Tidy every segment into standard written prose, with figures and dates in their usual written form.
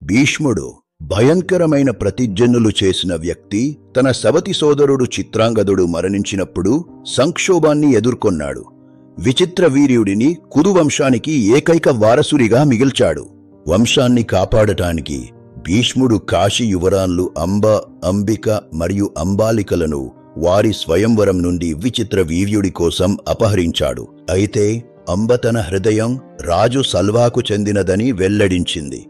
భీష్ముడు భయంకరమైన ప్రతిజ్ఞలు చేసిన వ్యక్తి. తన సవతి సోదరుడు చిత్రాంగదుడు మరణించినప్పుడు సంక్షోభాన్ని ఎదుర్కొన్నాడు. విచిత్ర వీర్యుడిని కురువంశానికి ఏకైక వారసుడిగా మిగిల్చాడు. వంశాన్ని కాపాడటానికి భీష్ముడు కాశీ యువరాన్లు అంబ, అంబిక మరియు అంబాలికలను వారి స్వయంవరం నుండి విచిత్ర వీర్యుడి కోసం అపహరించాడు. అయితే అంబ తన హృదయం రాజు సల్వాకు చెందినదని వెల్లడించింది.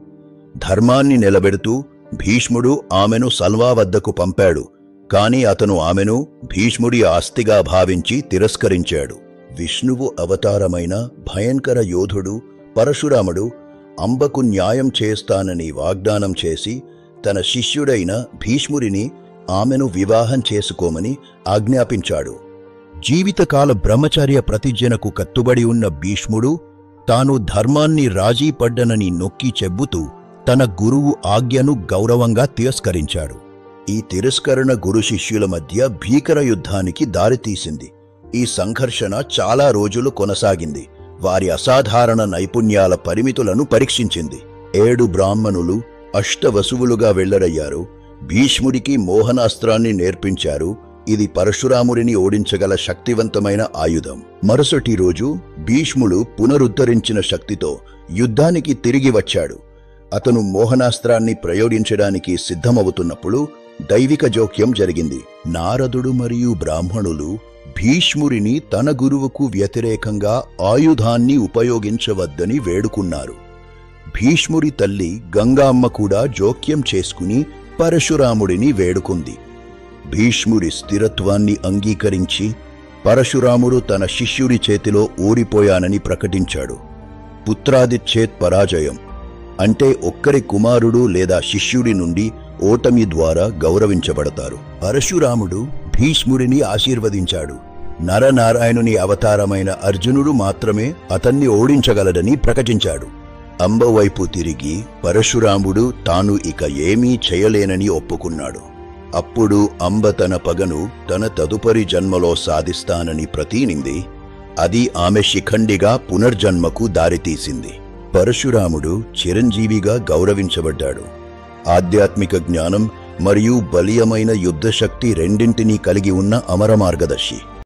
ధర్మాన్ని నిలబెడుతూ భీష్ముడు ఆమెను సల్వా వద్దకు పంపాడు. కాని అతను ఆమెను భీష్ముడి ఆస్తిగా భావించి తిరస్కరించాడు. విష్ణువు అవతారమైన భయంకర యోధుడు పరశురాముడు అంబకు న్యాయం చేస్తానని వాగ్దానం చేసి తన శిష్యుడైన భీష్ముడిని ఆమెను వివాహం చేసుకోమని ఆజ్ఞాపించాడు. జీవితకాల బ్రహ్మచర్య ప్రతిజ్ఞకు కట్టుబడి ఉన్న భీష్ముడు తాను ధర్మాన్ని రాజీపడ్డనని నొక్కి చెబుతూ తన గురువు ఆజ్ఞను గౌరవంగా తిరస్కరించాడు. ఈ తిరస్కరణ గురు శిష్యుల మధ్య భీకర యుద్ధానికి దారితీసింది. ఈ సంఘర్షణ చాలా రోజులు కొనసాగింది. వారి అసాధారణ నైపుణ్యాల పరిమితులను పరీక్షించింది. 7 బ్రాహ్మణులు అష్టవసువులుగా వెళ్లరయ్యారు. భీష్ముడికి మోహనాస్త్రాన్ని నేర్పించారు. ఇది పరశురాముడిని ఓడించగల శక్తివంతమైన ఆయుధం. మరుసటి రోజు భీష్ముడు పునరుద్ధరించిన శక్తితో యుద్ధానికి తిరిగి వచ్చాడు. అతను మోహనాస్త్రాన్ని ప్రయోగించడానికి సిద్ధమవుతున్నప్పుడు దైవిక జోక్యం జరిగింది. నారదుడు మరియు బ్రాహ్మణులు భీష్ముడిని తన గురువుకు వ్యతిరేకంగా ఆయుధాన్ని ఉపయోగించవద్దని వేడుకున్నారు. భీష్ముడి తల్లి గంగామ్మ కూడా జోక్యం చేసుకుని పరశురాముడిని వేడుకుంది. భీష్ముడి స్థిరత్వాన్ని అంగీకరించి పరశురాముడు తన శిష్యుడి చేతిలో ఓడిపోయానని ప్రకటించాడు. పుత్రాదిచ్ఛేత్ పరాజయం అంటే ఒక్కరి కుమారుడు లేదా శిష్యుడి నుండి ఓటమి ద్వారా గౌరవించబడతారు. పరశురాముడు భీష్ముడిని ఆశీర్వదించాడు. నరనారాయణుని అవతారమైన అర్జునుడు మాత్రమే అతన్ని ఓడించగలడని ప్రకటించాడు. అంబ వైపు తిరిగి పరశురాముడు తాను ఇక ఏమీ చేయలేనని ఒప్పుకున్నాడు. అప్పుడు అంబ తన పగను తన తదుపరి జన్మలో సాధిస్తానని ప్రతినింది. అది ఆమె శిఖండిగా పునర్జన్మకు దారితీసింది. పరశురాముడు చిరంజీవిగా గౌరవించబడ్డాడు. ఆధ్యాత్మిక జ్ఞానం మరియు బలీయమైన యుద్ధశక్తి రెండింటినీ కలిగి ఉన్న అమర మార్గదర్శి.